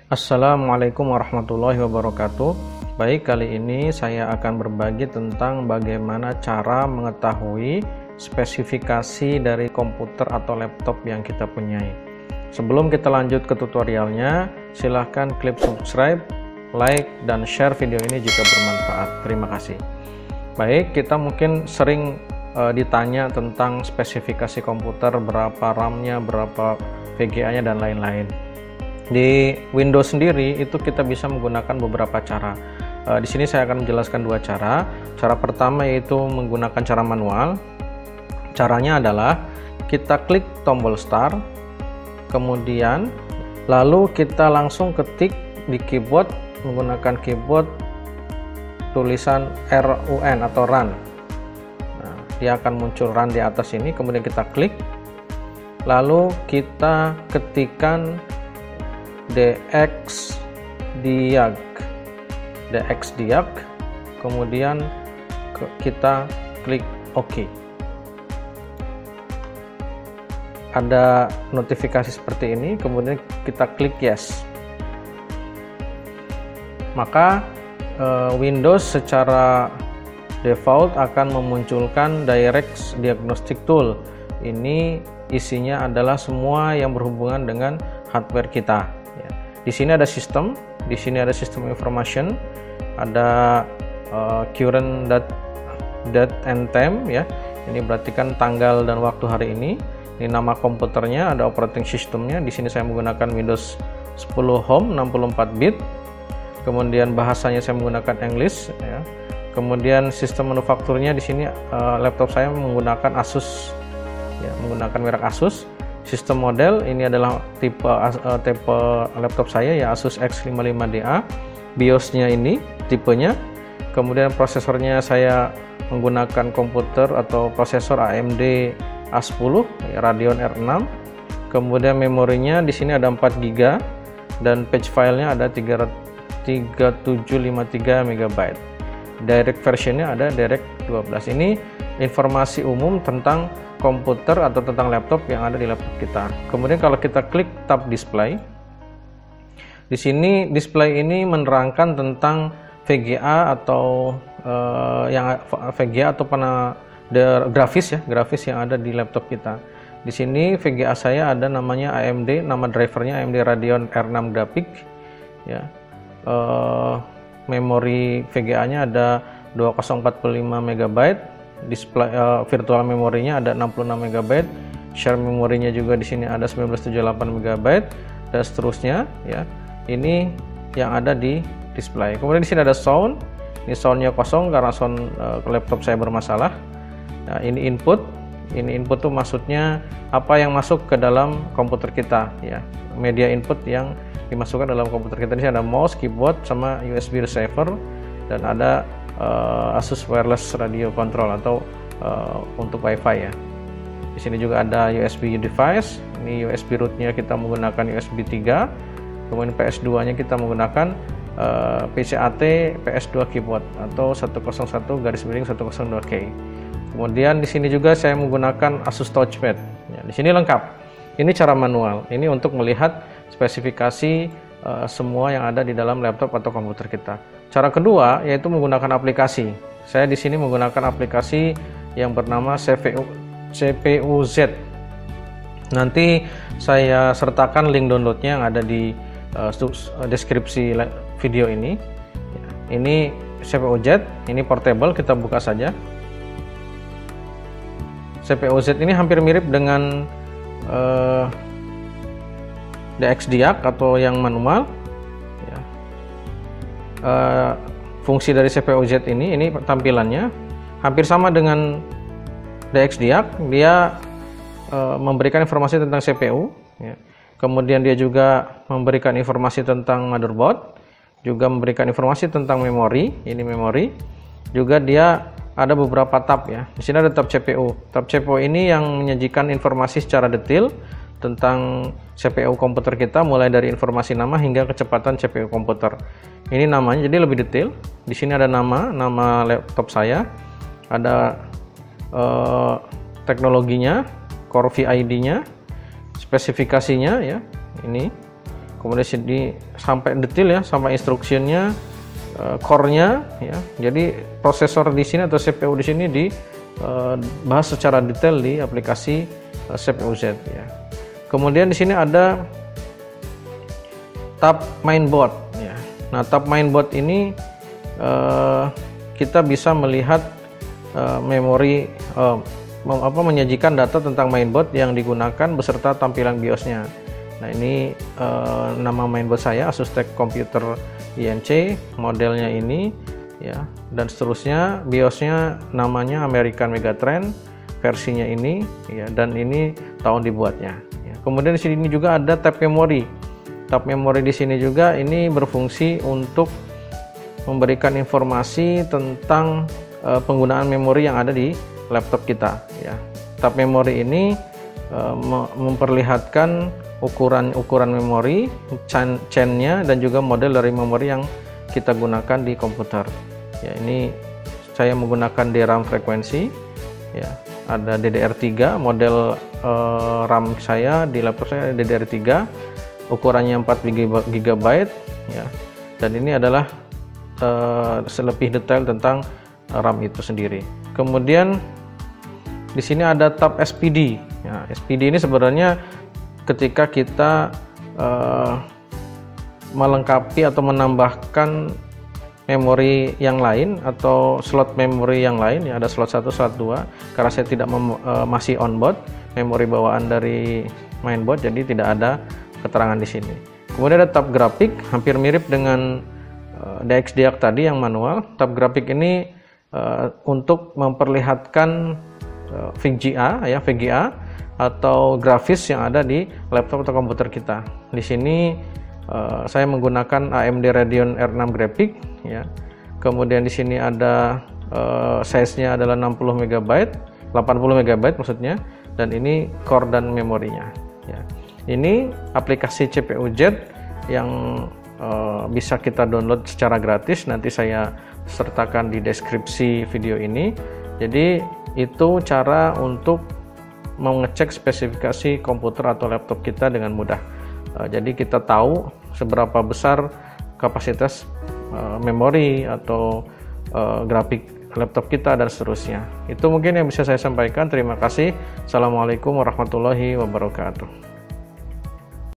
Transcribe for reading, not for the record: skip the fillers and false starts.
Assalamualaikum warahmatullahi wabarakatuh. Baik, kali ini saya akan berbagi tentang bagaimana cara mengetahui spesifikasi dari komputer atau laptop yang kita punyai. Sebelum kita lanjut ke tutorialnya, silahkan klik subscribe, like, dan share video ini jika bermanfaat. Terima kasih. Baik, kita mungkin sering ditanya tentang spesifikasi komputer, berapa RAM-nya, berapa VGA-nya, dan lain-lain. Di Windows sendiri itu kita bisa menggunakan beberapa cara. Di sini saya akan menjelaskan dua cara. Cara pertama yaitu menggunakan cara manual. Caranya adalah kita klik tombol start, kemudian lalu kita langsung ketik di keyboard menggunakan keyboard tulisan RUN atau run. Nah, dia akan muncul run di atas ini, kemudian kita klik, lalu kita ketikkan dxdiag, kemudian kita klik OK. Ada notifikasi seperti ini, kemudian kita klik yes. Maka Windows secara default akan memunculkan Direct Diagnostic Tool. Ini isinya adalah semua yang berhubungan dengan hardware kita. Di sini ada sistem, di sini ada sistem information, ada current date and time ya. Ini berarti kan tanggal dan waktu hari ini. Ini nama komputernya, ada operating systemnya. Di sini saya menggunakan Windows 10 Home 64 bit. Kemudian bahasanya saya menggunakan English ya. Kemudian sistem manufakturnya di sini laptop saya menggunakan Asus ya, menggunakan merek Asus. Sistem model ini adalah tipe laptop saya ya, Asus X55DA. BIOSnya ini tipenya. Kemudian prosesornya saya menggunakan komputer atau prosesor AMD A10 ya, Radeon R6. Kemudian memorinya di sini ada 4 GB dan page filenya ada 3753 MB. Direct versionnya ada Direct 12. Ini informasi umum tentang komputer atau tentang laptop yang ada di laptop kita. Kemudian kalau kita klik tab display, di sini display ini menerangkan tentang VGA atau VGA atau grafis ya, grafis yang ada di laptop kita. Di sini VGA saya ada namanya AMD, nama drivernya AMD Radeon R6 Graphic ya. Memori VGA-nya ada 2045 MB. Display virtual memorinya ada 66 MB, share memorinya juga di sini ada 1978 MB dan seterusnya ya. Ini yang ada di display. Kemudian di sini ada sound. Ini soundnya kosong karena sound laptop saya bermasalah. Nah, ini input. Ini input tuh maksudnya apa yang masuk ke dalam komputer kita ya. Media input yang dimasukkan dalam komputer kita. Di sini ada mouse, keyboard, sama USB receiver, dan ada Asus Wireless Radio Control atau untuk WiFi ya. Di sini juga ada USB device. Ini USB rootnya kita menggunakan USB 3. Kemudian PS2-nya kita menggunakan PCAT PS2 keyboard atau 101/102K. Kemudian di sini juga saya menggunakan Asus Touchpad. Ya, di sini lengkap. Ini cara manual. Ini untuk melihat spesifikasi semua yang ada di dalam laptop atau komputer kita. Cara kedua yaitu menggunakan aplikasi. Saya di sini menggunakan aplikasi yang bernama CPU-Z. Nanti saya sertakan link downloadnya yang ada di deskripsi video ini. Ini CPU-Z, ini portable, kita buka saja. CPU-Z ini hampir mirip dengan DxDiag atau yang manual ya. Fungsi dari CPU-Z ini tampilannya hampir sama dengan DxDiag. Dia memberikan informasi tentang CPU ya. Kemudian dia juga memberikan informasi tentang motherboard, juga memberikan informasi tentang memori. Ini memori. Juga dia ada beberapa tab ya. Di sini ada tab CPU. Tab CPU ini yang menyajikan informasi secara detail tentang CPU komputer kita, mulai dari informasi nama hingga kecepatan CPU komputer. Ini namanya jadi lebih detail. Di sini ada nama laptop saya, ada teknologinya, Core VID-nya, spesifikasinya ya. Ini kemudian sini sampai detail ya, sampai instruksinya, core-nya ya. Jadi prosesor di sini atau CPU di sini dibahas secara detail di aplikasi CPU-Z ya. Kemudian di sini ada tab mainboard ya. Nah, tab mainboard ini kita bisa melihat memori menyajikan data tentang mainboard yang digunakan beserta tampilan BIOS-nya. Nah, ini nama mainboard saya Asus TUF Computer INC, modelnya ini ya, dan seterusnya. BIOS-nya namanya American Megatrend, versinya ini ya, dan ini tahun dibuatnya ya. Kemudian di sini juga ada tab memori. Tab memori di sini juga ini berfungsi untuk memberikan informasi tentang penggunaan memori yang ada di laptop kita ya. Tab memori ini memperlihatkan ukuran memori, chain-nya, dan juga model dari memori yang kita gunakan di komputer ya. Ini saya menggunakan DRAM frekuensi ya, ada DDR3, model RAM saya di laptop saya DDR3, ukurannya 4 GB ya, dan ini adalah selebih detail tentang RAM itu sendiri. Kemudian di sini ada tab SPD ya. SPD ini sebenarnya ketika kita melengkapi atau menambahkan memori yang lain atau slot memori yang lain ya, ada slot 1, slot 2, karena saya tidak masih onboard memori bawaan dari mainboard, jadi tidak ada keterangan di sini. Kemudian ada tab grafik, hampir mirip dengan DXDIAC tadi yang manual. Tab grafik ini untuk memperlihatkan VGA ya, VGA atau grafis yang ada di laptop atau komputer kita. Di sini saya menggunakan AMD Radeon R6 grafik ya. Kemudian di sini ada size-nya adalah 60 MB, 80 MB maksudnya, dan ini core dan memorinya ya. Ini aplikasi CPU-Z yang bisa kita download secara gratis, nanti saya sertakan di deskripsi video ini. Jadi itu cara untuk mengecek spesifikasi komputer atau laptop kita dengan mudah. Jadi kita tahu seberapa besar kapasitas memori atau grafik laptop kita dan seterusnya. Itu mungkin yang bisa saya sampaikan. Terima kasih. Assalamualaikum warahmatullahi wabarakatuh.